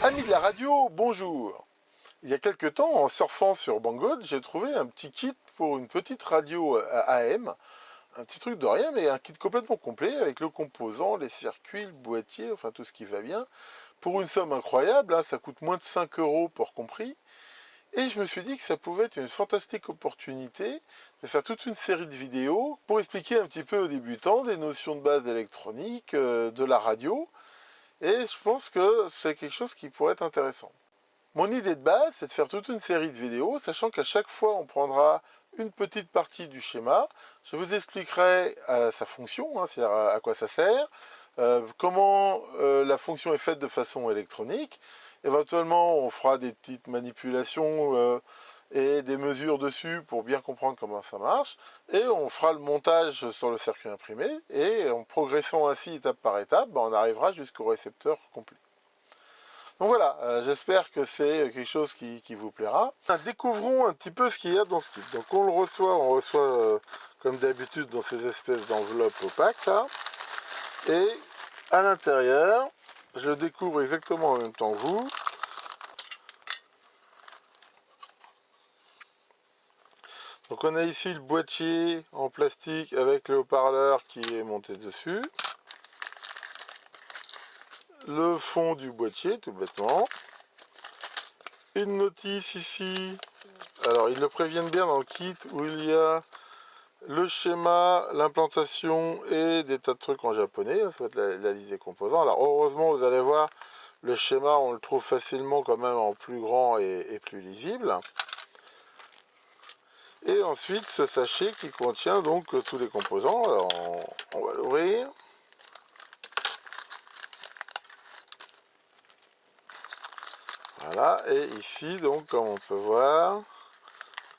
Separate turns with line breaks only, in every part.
Amis de la radio, bonjour. Il y a quelque temps, en surfant sur Banggood, j'ai trouvé un petit kit pour une petite radio AM. Un petit truc de rien, mais un kit complètement complet avec le composant, les circuits, le boîtier, enfin tout ce qui va bien. Pour une somme incroyable, hein, ça coûte moins de 5 € pour compris. Et je me suis dit que ça pouvait être une fantastique opportunité de faire toute une série de vidéos pour expliquer un petit peu aux débutants des notions de base électronique, de la radio. Et je pense que c'est quelque chose qui pourrait être intéressant. Mon idée de base, c'est de faire toute une série de vidéos, sachant qu'à chaque fois, on prendra une petite partie du schéma. Je vous expliquerai sa fonction, hein, c'est-à-dire à quoi ça sert, comment la fonction est faite de façon électronique. Éventuellement, on fera des petites manipulations et des mesures dessus pour bien comprendre comment ça marche. Et on fera le montage sur le circuit imprimé. Et en progressant ainsi étape par étape, on arrivera jusqu'au récepteur complet. Donc voilà, j'espère que c'est quelque chose qui vous plaira. Découvrons un petit peu ce qu'il y a dans ce kit. Donc on reçoit comme d'habitude dans ces espèces d'enveloppes opaques là. Et à l'intérieur, je le découvre exactement en même temps que vous. Donc on a ici le boîtier en plastique avec le haut-parleur qui est monté dessus. Le fond du boîtier tout bêtement. Une notice ici. Alors ils le préviennent bien dans le kit où il y a le schéma, l'implantation et des tas de trucs en japonais. Ça va être la liste des composants. Alors heureusement vous allez voir, le schéma on le trouve facilement quand même en plus grand et plus lisible. Et ensuite ce sachet qui contient donc tous les composants. Alors on va l'ouvrir. Voilà, et ici donc comme on peut voir, là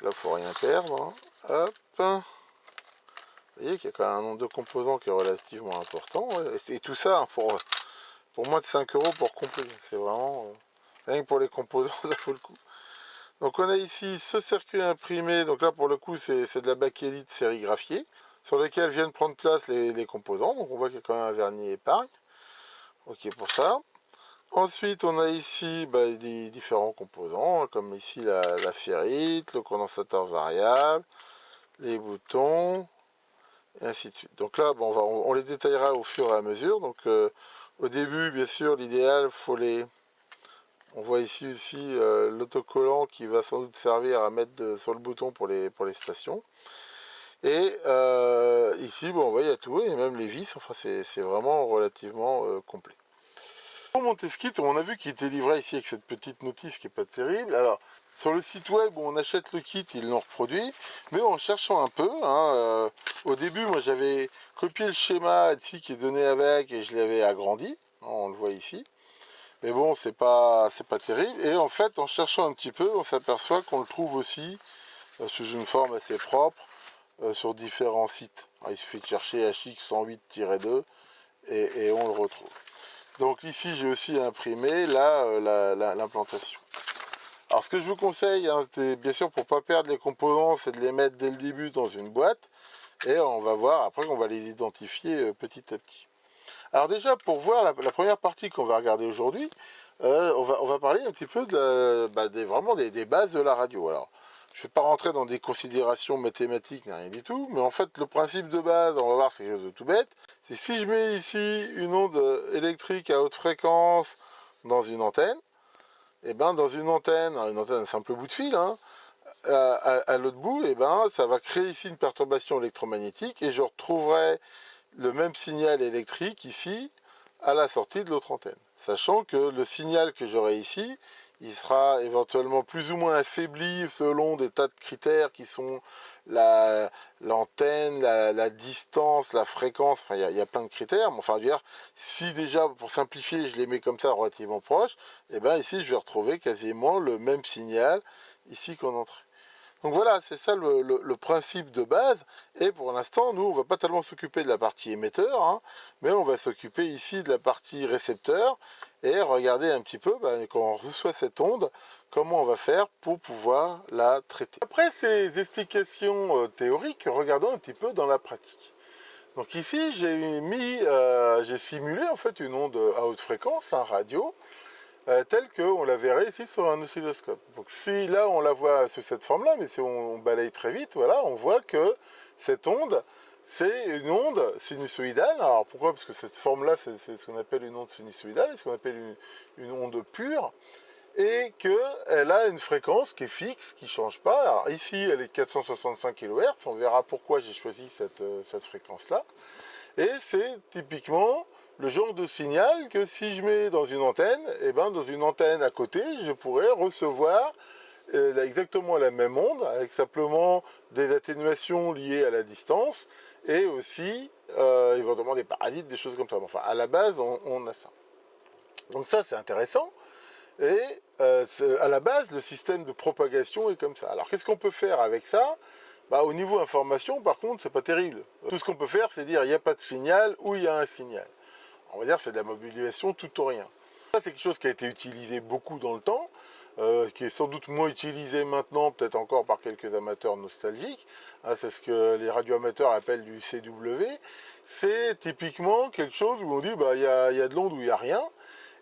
il ne faut rien perdre. Hein. Hop. Vous voyez qu'il y a quand même un nombre de composants qui est relativement important. Et tout ça pour moins de 5 € pour complet. C'est vraiment... rien que pour les composants, ça vaut le coup. Donc on a ici ce circuit imprimé. Donc là pour le coup c'est de la bakélite sérigraphiée, sur lequel viennent prendre place les composants. Donc on voit qu'il y a quand même un vernis épargne. Ok pour ça. Ensuite on a ici des différents composants, comme ici la ferrite, le condensateur variable, les boutons, et ainsi de suite. Donc là, on les détaillera au fur et à mesure. Donc au début, bien sûr, l'idéal, on voit ici aussi l'autocollant qui va sans doute servir à mettre sur le bouton pour les stations. Et ici, on voit, il y a tout, et même les vis, enfin c'est vraiment relativement complet. Pour monter ce kit, on a vu qu'il était livré ici avec cette petite notice qui n'est pas terrible. Alors, sur le site web où on achète le kit, ils l'ont reproduit, mais en cherchant un peu, hein, au début, moi j'avais copié le schéma ici qui est donné avec et je l'avais agrandi, hein, on le voit ici. Mais bon, c'est pas terrible. Et en fait, en cherchant un petit peu, on s'aperçoit qu'on le trouve aussi sous une forme assez propre sur différents sites. Alors, il suffit de chercher HX108-2 et on le retrouve. Donc ici j'ai aussi imprimé l'implantation. Alors ce que je vous conseille, hein, bien sûr pour ne pas perdre les composants, c'est de les mettre dès le début dans une boîte. Et on va voir après qu'on va les identifier petit à petit. Alors déjà pour voir la première partie qu'on va regarder aujourd'hui, on va parler un petit peu vraiment des bases de la radio. Alors je ne vais pas rentrer dans des considérations mathématiques, ni rien du tout, mais en fait le principe de base, on va voir, c'est quelque chose de tout bête. C'est si je mets ici une onde électrique à haute fréquence dans une antenne, et bien dans une antenne, un simple bout de fil, hein, à l'autre bout, et ben ça va créer ici une perturbation électromagnétique et je retrouverai le même signal électrique ici à la sortie de l'autre antenne. Sachant que le signal que j'aurai ici, il sera éventuellement plus ou moins affaibli selon des tas de critères qui sont l'antenne, la distance, la fréquence, enfin il y a plein de critères, mais enfin je veux dire, si déjà pour simplifier je les mets comme ça relativement proches, et bien ici je vais retrouver quasiment le même signal ici qu'en entrée. Donc voilà, c'est ça le principe de base. Et pour l'instant, nous, on ne va pas tellement s'occuper de la partie émetteur, hein, mais on va s'occuper ici de la partie récepteur et regarder un petit peu, quand on reçoit cette onde, comment on va faire pour pouvoir la traiter. Après ces explications théoriques, regardons un petit peu dans la pratique. Donc ici, j'ai simulé en fait une onde à haute fréquence, un radio, telle qu'on la verrait ici sur un oscilloscope. Donc si là on la voit sous cette forme-là, mais si on balaye très vite, voilà, on voit que cette onde, c'est une onde sinusoïdale. Alors pourquoi? Parce que cette forme-là, c'est ce qu'on appelle une onde sinusoïdale, ce qu'on appelle une onde pure, et qu'elle a une fréquence qui est fixe, qui ne change pas. Alors ici, elle est 465 kHz, on verra pourquoi j'ai choisi cette fréquence-là. Et c'est typiquement le genre de signal que si je mets dans une antenne, et ben dans une antenne à côté, je pourrais recevoir exactement la même onde, avec simplement des atténuations liées à la distance, et aussi éventuellement des parasites, des choses comme ça. Enfin, à la base, on a ça. Donc ça, c'est intéressant. Et à la base, le système de propagation est comme ça. Alors, qu'est-ce qu'on peut faire avec ça? Bah, au niveau information, par contre, c'est pas terrible. Tout ce qu'on peut faire, c'est dire il n'y a pas de signal ou il y a un signal. On va dire c'est de la modulation tout ou rien. Ça, c'est quelque chose qui a été utilisé beaucoup dans le temps, qui est sans doute moins utilisé maintenant, peut-être encore par quelques amateurs nostalgiques. Hein, c'est ce que les radioamateurs appellent du CW. C'est typiquement quelque chose où on dit bah, y a de l'onde ou il n'y a rien.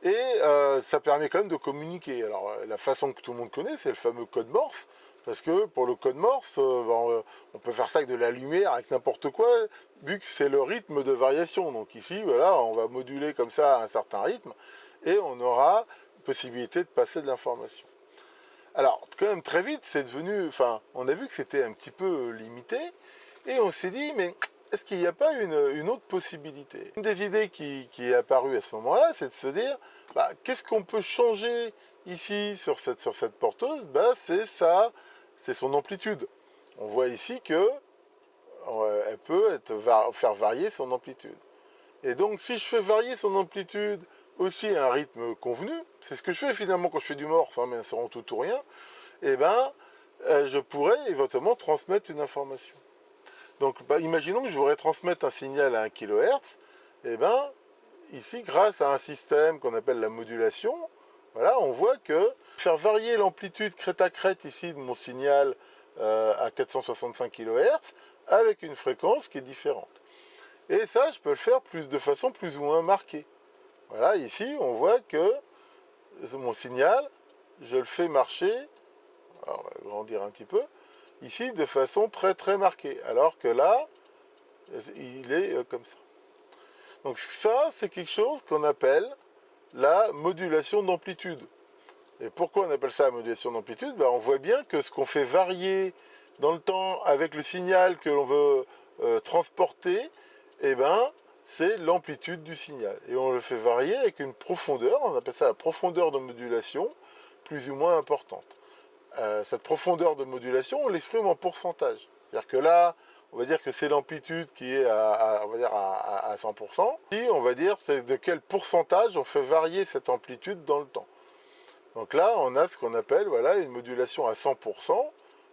Et ça permet quand même de communiquer. Alors la façon que tout le monde connaît, c'est le fameux code Morse, parce que pour le code Morse, on peut faire ça avec de la lumière, avec n'importe quoi, vu que c'est le rythme de variation. Donc ici, voilà, on va moduler comme ça un certain rythme, et on aura possibilité de passer de l'information. Alors, quand même très vite, c'est devenu, enfin, on a vu que c'était un petit peu limité, et on s'est dit, mais est-ce qu'il n'y a pas une autre possibilité? Une des idées qui est apparue à ce moment-là, c'est de se dire, bah, qu'est-ce qu'on peut changer ici sur cette porteuse? Bah, c'est son amplitude. On voit ici que elle peut faire varier son amplitude. Et donc, si je fais varier son amplitude aussi à un rythme convenu, c'est ce que je fais finalement quand je fais du morse, hein, mais c'est en tout ou rien, et ben, je pourrais éventuellement transmettre une information. Donc, bah, imaginons que je voudrais transmettre un signal à 1 kHz, et ben, ici, grâce à un système qu'on appelle la modulation, voilà, on voit que faire varier l'amplitude crête à crête ici de mon signal à 465 kHz avec une fréquence qui est différente. Et ça, je peux le faire de façon plus ou moins marquée. Voilà, ici, on voit que mon signal, je le fais marcher, alors on va grandir un petit peu, ici de façon très très marquée, alors que là, il est comme ça. Donc ça, c'est quelque chose qu'on appelle la modulation d'amplitude. Et pourquoi on appelle ça la modulation d'amplitude? Ben, on voit bien que ce qu'on fait varier dans le temps avec le signal que l'on veut transporter, eh ben, c'est l'amplitude du signal. Et on le fait varier avec une profondeur, on appelle ça la profondeur de modulation, plus ou moins importante. Cette profondeur de modulation, on l'exprime en pourcentage. C'est-à-dire que là, on va dire que c'est l'amplitude qui est on va dire à 100%. Et on va dire c'est de quel pourcentage on fait varier cette amplitude dans le temps. Donc là, on a ce qu'on appelle voilà, une modulation à 100%.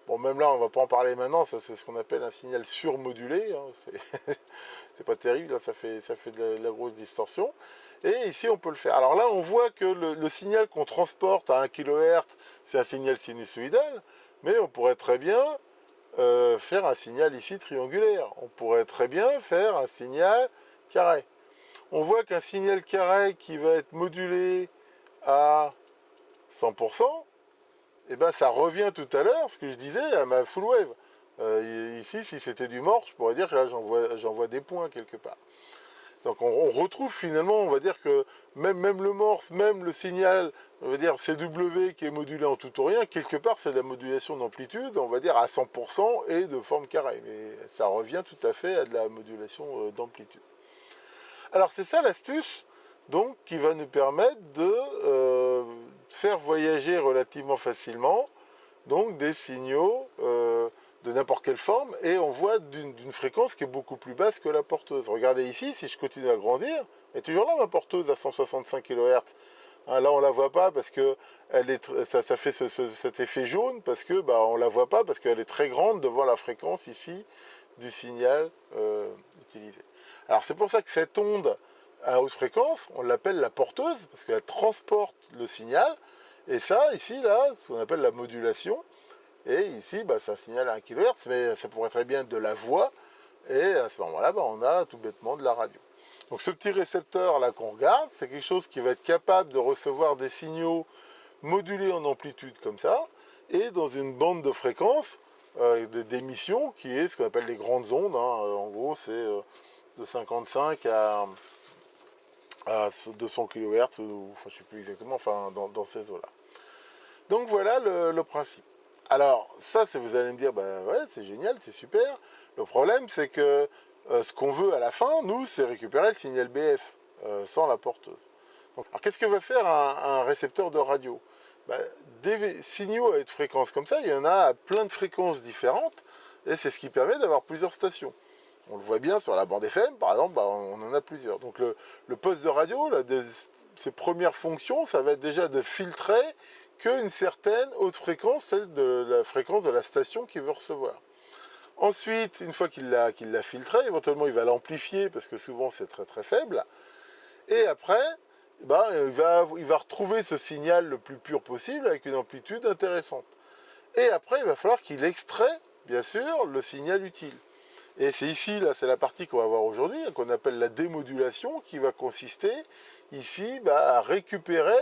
Bon, même là, on ne va pas en parler maintenant, ça c'est ce qu'on appelle un signal surmodulé. Hein. C'est pas terrible, là, ça fait de la grosse distorsion. Et ici, on peut le faire. Alors là, on voit que le signal qu'on transporte à 1 kHz, c'est un signal sinusoïdal, mais on pourrait très bien faire un signal ici triangulaire. On pourrait très bien faire un signal carré. On voit qu'un signal carré qui va être modulé à 100%, et ben ça revient tout à l'heure, ce que je disais, à ma full wave. Ici, si c'était du morse, je pourrais dire que là, j'envoie des points quelque part. Donc on retrouve finalement, on va dire que même le morse, même le signal, on va dire CW qui est modulé en tout ou rien, quelque part c'est de la modulation d'amplitude, on va dire à 100% et de forme carrée. Mais ça revient tout à fait à de la modulation d'amplitude. Alors c'est ça l'astuce, donc, qui va nous permettre de faire voyager relativement facilement donc des signaux de n'importe quelle forme, et on voit d'une fréquence qui est beaucoup plus basse que la porteuse. Regardez ici, si je continue à grandir, elle est toujours là ma porteuse à 165 kHz. Hein, là on la voit pas parce que ça fait cet effet jaune, parce que bah, on la voit pas parce qu'elle est très grande devant la fréquence ici du signal utilisé. Alors c'est pour ça que cette onde à haute fréquence, on l'appelle la porteuse, parce qu'elle transporte le signal, et ça, ici, là, ce qu'on appelle la modulation, et ici, bah, c'est un signal à 1 kHz, mais ça pourrait très bien être de la voix, et à ce moment-là, bah, on a tout bêtement de la radio. Donc ce petit récepteur là qu'on regarde, c'est quelque chose qui va être capable de recevoir des signaux modulés en amplitude comme ça, et dans une bande de fréquence d'émission qui est ce qu'on appelle les grandes ondes, hein. En gros c'est de 55 à 200 kHz, ou enfin, je ne sais plus exactement, enfin dans ces eaux-là. Donc voilà le principe. Alors ça, vous allez me dire, bah ouais, c'est génial, c'est super. Le problème, c'est que ce qu'on veut à la fin, nous, c'est récupérer le signal BF sans la porteuse. Donc, alors qu'est-ce que va faire un récepteur de radio? Bah, des signaux à haute fréquence comme ça, il y en a à plein de fréquences différentes, et c'est ce qui permet d'avoir plusieurs stations. On le voit bien sur la bande FM, par exemple, bah, on en a plusieurs. Donc le poste de radio, là, ses premières fonctions, ça va être déjà de filtrer qu'une certaine haute fréquence, celle de la fréquence de la station qu'il veut recevoir. Ensuite, une fois qu'il l'a filtré, éventuellement il va l'amplifier, parce que souvent c'est très très faible. Et après, ben, il va retrouver ce signal le plus pur possible, avec une amplitude intéressante. Et après, il va falloir qu'il extrait, bien sûr, le signal utile. Et c'est ici, là, c'est la partie qu'on va voir aujourd'hui, hein, qu'on appelle la démodulation, qui va consister ici à récupérer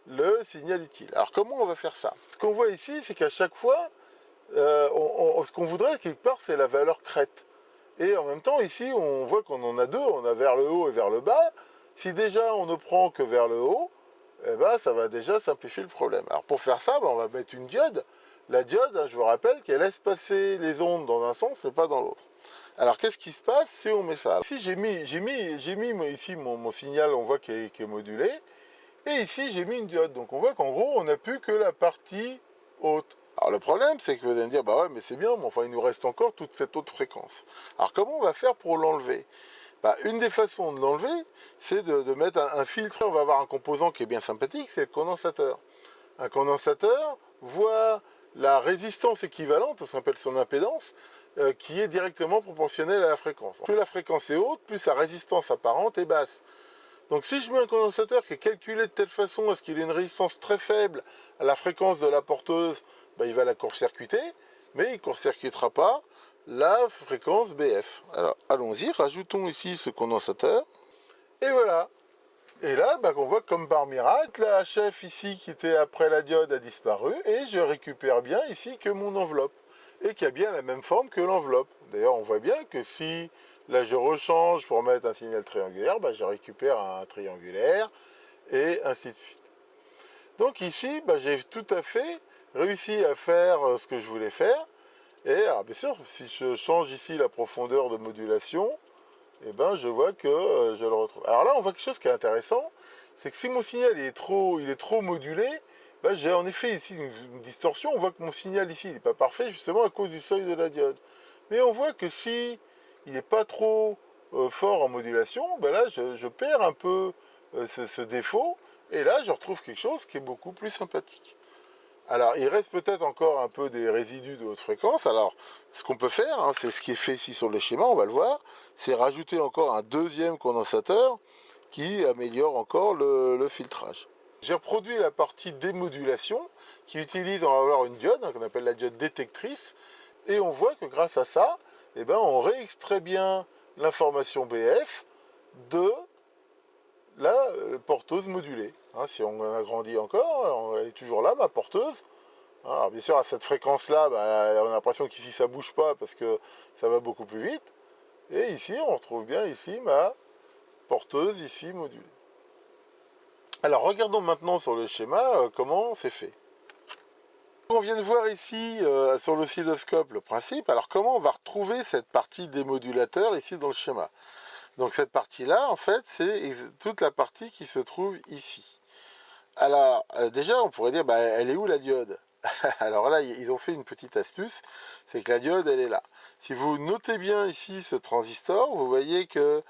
le signal utile. Alors comment on va faire ça? Ce qu'on voit ici, c'est qu'à chaque fois, ce qu'on voudrait quelque part, c'est la valeur crête. Et en même temps, ici, on voit qu'on en a deux, on a vers le haut et vers le bas. Si déjà on ne prend que vers le haut, eh ben, ça va déjà simplifier le problème. Alors pour faire ça, on va mettre une diode. La diode, hein, je vous rappelle qu'elle laisse passer les ondes dans un sens, mais pas dans l'autre. Alors qu'est-ce qui se passe si on met ça? Ici j'ai mis ici mon signal, on voit qu'il est modulé. Et ici j'ai mis une diode. Donc on voit qu'en gros on n'a plus que la partie haute. Alors le problème c'est que vous allez me dire, bah ouais mais c'est bien, mais enfin il nous reste encore toute cette haute fréquence. Alors comment on va faire pour l'enlever? Une des façons de l'enlever, c'est de mettre un filtre. On va avoir un composant qui est bien sympathique, c'est le condensateur. Un condensateur voit la résistance équivalente, ça s'appelle son impédance, qui est directement proportionnelle à la fréquence. Plus la fréquence est haute, plus sa résistance apparente est basse. Donc si je mets un condensateur qui est calculé de telle façon à ce qu'il ait une résistance très faible à la fréquence de la porteuse, il va la court-circuiter, mais il ne court-circuitera pas la fréquence BF. Alors allons-y, rajoutons ici ce condensateur, et voilà. Et là, on voit comme par miracle, la HF ici qui était après la diode a disparu, et je récupère bien ici que mon enveloppe, et qui a bien la même forme que l'enveloppe. D'ailleurs, on voit bien que si là je rechange pour mettre un signal triangulaire, je récupère un triangulaire, et ainsi de suite. Donc ici, j'ai tout à fait réussi à faire ce que je voulais faire, et alors, bien sûr, si je change ici la profondeur de modulation, je vois que je le retrouve. Alors là, on voit quelque chose qui est intéressant, c'est que si mon signal il est trop modulé, j'ai en effet ici une distorsion. On voit que mon signal ici n'est pas parfait, justement à cause du seuil de la diode. Mais on voit que si il n'est pas trop fort en modulation, là, je perds un peu ce défaut, et là, je retrouve quelque chose qui est beaucoup plus sympathique. Alors, il reste peut-être encore un peu des résidus de haute fréquence. Alors, ce qu'on peut faire, hein, c'est ce qui est fait ici sur le schéma, on va le voir, c'est rajouter encore un deuxième condensateur qui améliore encore le filtrage. J'ai reproduit la partie démodulation qui utilise, on va avoir une diode, hein, qu'on appelle la diode détectrice, et on voit que grâce à ça, on réextrait bien l'information BF de la porteuse modulée. Hein, si on agrandit encore, elle est toujours là, ma porteuse. Hein, alors bien sûr, à cette fréquence-là, on a l'impression qu'ici ça ne bouge pas parce que ça va beaucoup plus vite. Et ici, on retrouve bien ici ma porteuse ici modulée. Alors regardons maintenant sur le schéma comment c'est fait. On vient de voir ici sur l'oscilloscope le principe. Alors comment on va retrouver cette partie démodulateur ici dans le schéma? Donc cette partie-là, en fait, c'est toute la partie qui se trouve ici. Alors, déjà, on pourrait dire, elle est où la diode? Alors là, ils ont fait une petite astuce, c'est que la diode, elle est là. Si vous notez bien ici ce transistor, vous voyez que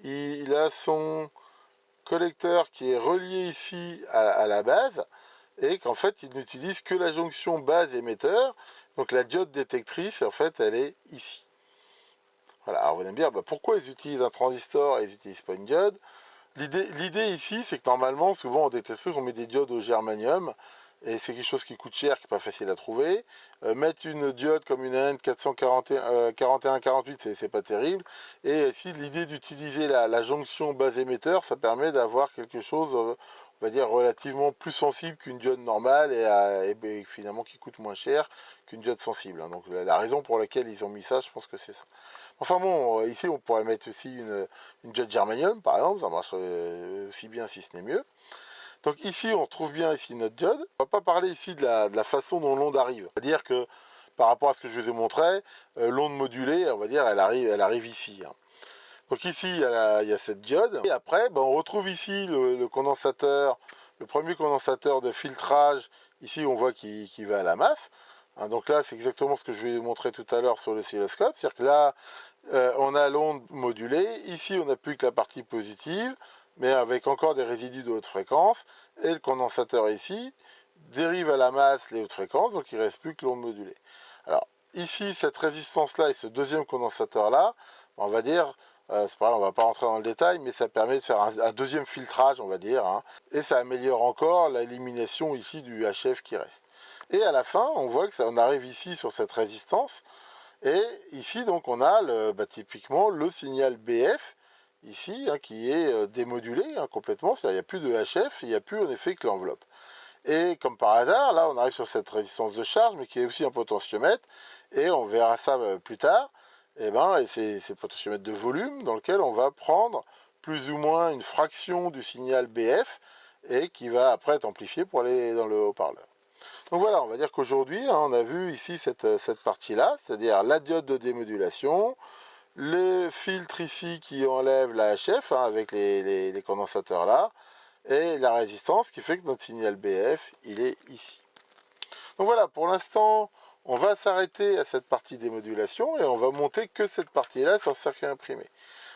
il a son collecteur qui est relié ici à la base, et qu'en fait, il n'utilise que la jonction base-émetteur. Donc la diode détectrice, en fait, elle est ici. Voilà, alors vous allez me dire, pourquoi ils utilisent un transistor et ils n'utilisent pas une diode? L'idée ici, c'est que normalement, souvent en détecteur, on met des diodes au germanium, et c'est quelque chose qui coûte cher, qui n'est pas facile à trouver. Mettre une diode comme une AN4148, c'est pas terrible. Et ici, l'idée d'utiliser la jonction base émetteur, ça permet d'avoir quelque chose, on va dire, relativement plus sensible qu'une diode normale et finalement qui coûte moins cher qu'une diode sensible. Hein. Donc la raison pour laquelle ils ont mis ça, je pense que c'est ça. Enfin bon, ici on pourrait mettre aussi une diode germanium, par exemple, ça marcherait aussi bien si ce n'est mieux. Donc ici, on retrouve bien ici notre diode. On ne va pas parler ici de la façon dont l'onde arrive. C'est-à-dire que par rapport à ce que je vous ai montré, l'onde modulée, on va dire, elle arrive ici. Hein. Donc ici, il y a cette diode. Et après, ben, on retrouve ici le condensateur, le premier condensateur de filtrage. Ici, on voit qu'il va à la masse. Hein, donc là, c'est exactement ce que je vais vous montrer tout à l'heure sur l'oscilloscope. C'est-à-dire que là, on a l'onde modulée. Ici, on n'a plus que la partie positive, mais avec encore des résidus de haute fréquence. Et le condensateur ici dérive à la masse les hautes fréquences, donc il ne reste plus que l'onde modulée. Alors, ici, cette résistance-là et ce deuxième condensateur-là, on va dire, c'est pas grave, on ne va pas rentrer dans le détail, mais ça permet de faire un deuxième filtrage, on va dire, hein, et ça améliore encore l'élimination ici du HF qui reste. Et à la fin, on voit que on arrive ici sur cette résistance, et ici, donc, on a typiquement le signal BF, ici, hein, qui est démodulé hein, complètement, c'est-à-dire il n'y a plus de HF, il n'y a plus en effet que l'enveloppe. Et comme par hasard, là, on arrive sur cette résistance de charge, mais qui est aussi un potentiomètre, et on verra ça plus tard, et c'est le potentiomètre de volume dans lequel on va prendre plus ou moins une fraction du signal BF, et qui va après être amplifié pour aller dans le haut-parleur. Donc voilà, on va dire qu'aujourd'hui, hein, on a vu ici cette partie-là, c'est-à-dire la diode de démodulation, le filtre ici qui enlève la HF hein, avec les condensateurs là, et la résistance qui fait que notre signal BF, il est ici. Donc voilà, pour l'instant, on va s'arrêter à cette partie démodulation et on va monter que cette partie-là sur le circuit imprimé.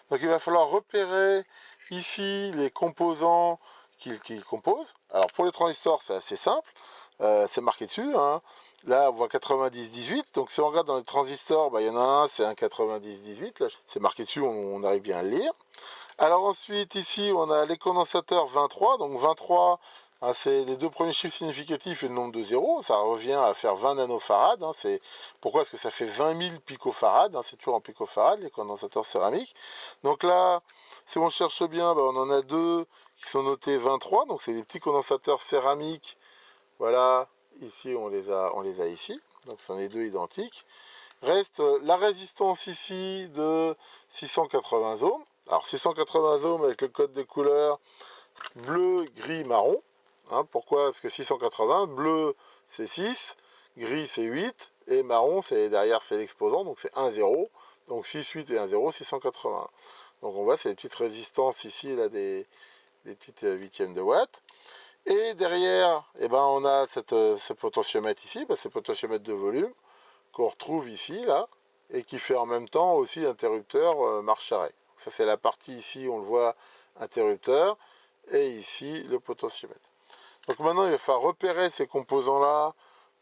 Donc il va falloir repérer ici les composants qu'il compose. Alors pour les transistors, c'est assez simple. C'est marqué dessus. Hein. Là, on voit 90-18. Donc si on regarde dans les transistors, il y en a un, c'est un 90-18. C'est marqué dessus, on arrive bien à le lire. Alors ensuite, ici, on a les condensateurs 23. Donc 23, hein, c'est les deux premiers chiffres significatifs et le nombre de zéros. Ça revient à faire 20 nanofarad. Hein, pourquoi est-ce que ça fait 20 000 picofarad hein, c'est toujours en picofarad, les condensateurs céramiques. Donc là, si on cherche bien, on en a deux qui sont notés 23. Donc c'est des petits condensateurs céramiques. Voilà, ici on les a ici, donc ce sont les deux identiques. Reste la résistance ici de 680 ohms. Alors 680 ohms avec le code de couleur bleu, gris, marron. Hein, pourquoi? Parce que 680, bleu c'est 6, gris c'est 8, et marron c'est derrière c'est l'exposant, donc c'est 1, 0. Donc 6, 8 et 1, 0, 680. Donc on voit c'est les petites résistances ici, là des petites huitièmes de watts. Et derrière, on a ce potentiomètre ici, ce potentiomètre de volume qu'on retrouve ici, là, et qui fait en même temps aussi interrupteur marche-arrêt. Ça c'est la partie ici, on le voit, interrupteur, et ici le potentiomètre. Donc maintenant il va falloir repérer ces composants-là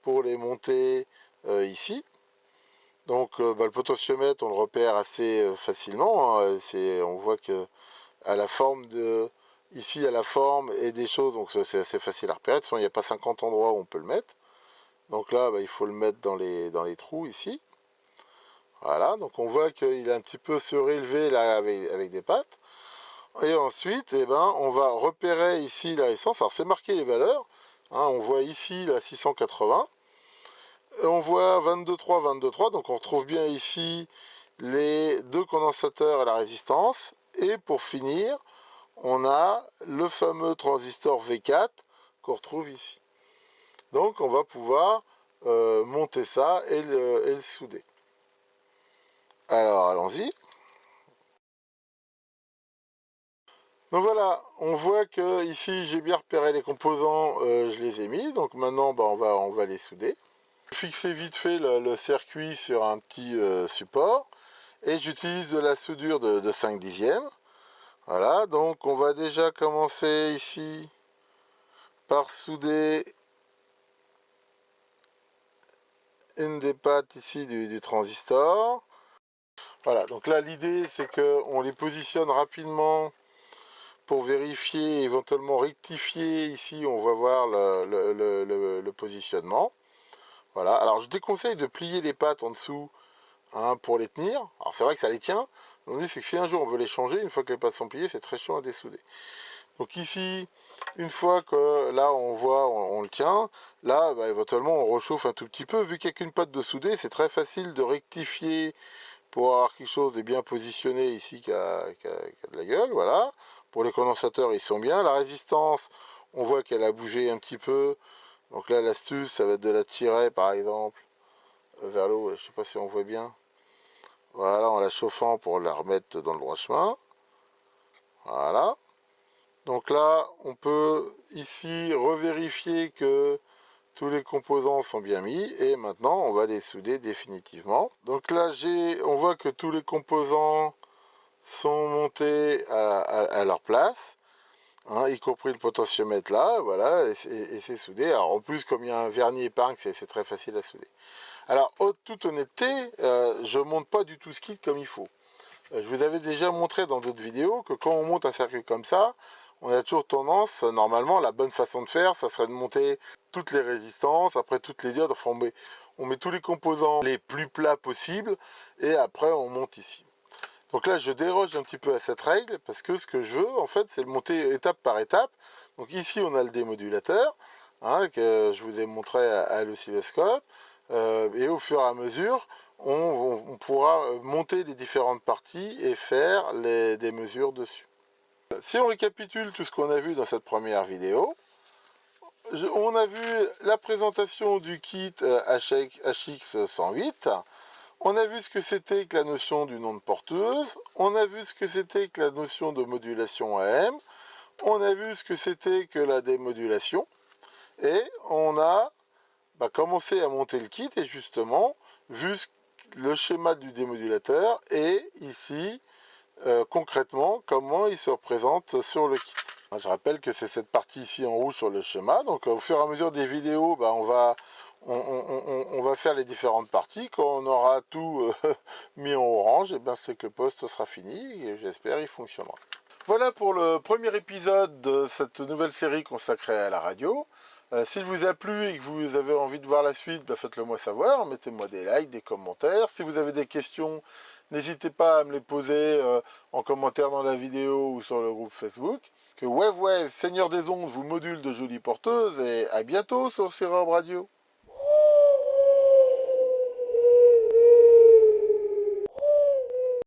pour les monter ici. Donc le potentiomètre, on le repère assez facilement, hein, on voit que à la forme de... Ici, à la forme et des choses, donc c'est assez facile à repérer. De toute façon, il n'y a pas 50 endroits où on peut le mettre. Donc là, il faut le mettre dans les trous ici. Voilà, donc on voit qu'il est un petit peu surélevé là avec des pattes. Et ensuite, on va repérer ici la résistance. Alors c'est marqué les valeurs. Hein, on voit ici la 680. Et on voit 22,3, 22,3. Donc on retrouve bien ici les deux condensateurs et la résistance. Et pour finir, on a le fameux transistor V4 qu'on retrouve ici. Donc on va pouvoir monter ça et le souder. Alors allons-y. Donc voilà, on voit que ici j'ai bien repéré les composants, je les ai mis. Donc maintenant on va les souder. Fixer vite fait le circuit sur un petit support. Et j'utilise de la soudure de 5 dixièmes. Voilà, donc on va déjà commencer ici par souder une des pattes ici du transistor. Voilà, donc là l'idée c'est qu'on les positionne rapidement pour vérifier, éventuellement rectifier. Ici, on va voir le positionnement. Voilà. Alors, je déconseille de plier les pattes en dessous, hein, pour les tenir. Alors, c'est vrai que ça les tient. On dit, c'est que si un jour on veut les changer, une fois que les pattes sont pliées, c'est très chiant à dessouder. Donc ici, une fois que là on voit, on le tient, là bah, éventuellement on rechauffe un tout petit peu. Vu qu'il n'y a qu'une patte de soudé, c'est très facile de rectifier pour avoir quelque chose de bien positionné ici qui a de la gueule. Voilà. Pour les condensateurs, ils sont bien. La résistance, on voit qu'elle a bougé un petit peu. Donc là, l'astuce, ça va être de la tirer par exemple vers le haut. Je ne sais pas si on voit bien. Voilà, en la chauffant pour la remettre dans le droit chemin. Voilà. Donc là, on peut ici revérifier que tous les composants sont bien mis. Et maintenant, on va les souder définitivement. Donc là, on voit que tous les composants sont montés à leur place. Hein, y compris le potentiomètre là, voilà, et c'est soudé. Alors en plus, comme il y a un vernis épargne, c'est très facile à souder. Alors, en toute honnêteté, je ne monte pas du tout ce kit comme il faut. Je vous avais déjà montré dans d'autres vidéos que quand on monte un circuit comme ça, on a toujours tendance, normalement, la bonne façon de faire, ça serait de monter toutes les résistances, après toutes les diodes, enfin on met tous les composants les plus plats possibles, et après on monte ici. Donc là, je déroge un petit peu à cette règle, parce que ce que je veux, en fait, c'est le monter étape par étape. Donc ici, on a le démodulateur, hein, que je vous ai montré à l'oscilloscope, et au fur et à mesure, on pourra monter les différentes parties et faire des mesures dessus. Si on récapitule tout ce qu'on a vu dans cette première vidéo, on a vu la présentation du kit HX108, on a vu ce que c'était que la notion d'une onde porteuse, on a vu ce que c'était que la notion de modulation AM, on a vu ce que c'était que la démodulation, et on a commencé à monter le kit et justement vu le schéma du démodulateur et ici concrètement comment il se représente sur le kit. Je rappelle que c'est cette partie ici en rouge sur le schéma, donc au fur et à mesure des vidéos, on va faire les différentes parties. Quand on aura tout mis en orange, et c'est que le poste sera fini et j'espère il fonctionnera. Voilà pour le premier épisode de cette nouvelle série consacrée à la radio. S'il vous a plu et que vous avez envie de voir la suite, faites-le moi savoir, mettez-moi des likes, des commentaires. Si vous avez des questions, n'hésitez pas à me les poser en commentaire dans la vidéo ou sur le groupe Facebook. Que Wave, Seigneur des ondes, vous module de jolies porteuses et à bientôt sur Syrup Radio.